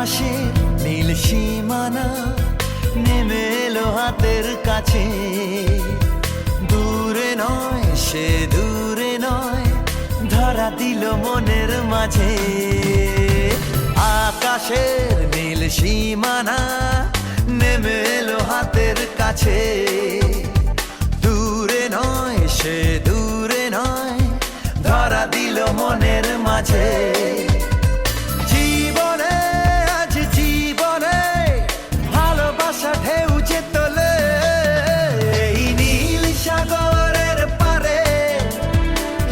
আকাশের নীল সীমানা নেমে এলো হাতের কাছে। দূরে নয় সে দূরে নয়, ধরা দিল মনের মাঝে। আকাশের নীল সীমানা নেমে এলো হাতের কাছে। দূরে নয় সে দূরে নয়, ধরা দিল মনের মাঝে। জীবনে আজ জীবনে ভালোবাসা ঢেউ যে তোলে, এই নীল সাগরের পারে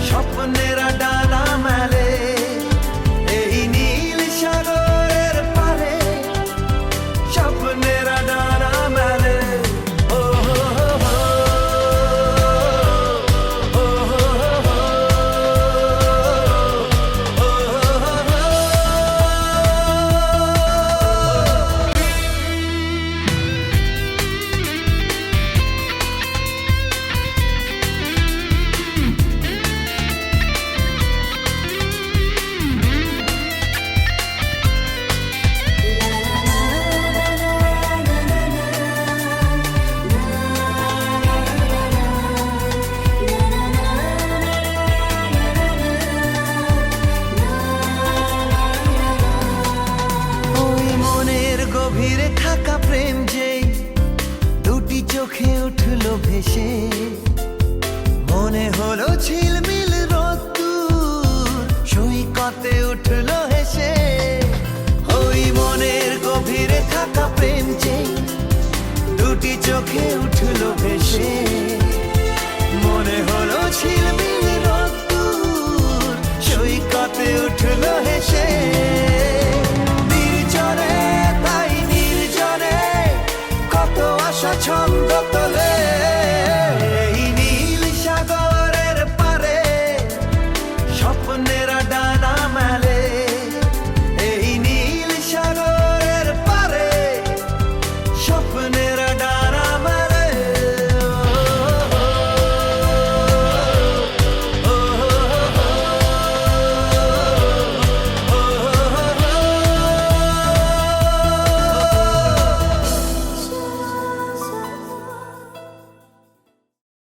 স্বপ্নেরা ডানা মেলে। এই নীল সাগরের পারে স্বপ্নেরা ডানা মেলে। ও হো হো হো, ও হো হো হো, ও হো হো হো। ওই মনের গভীরে থাকা প্রেম যেই দুটি চোখে উঠলো ভেসে, মনে হলো ঝিলমিল রোদ্দুর সৈকতে উঠলো হেসে। ওই মনের গভীরে থাকা প্রেম যেই দুটি চোখে উঠলো ভেসে,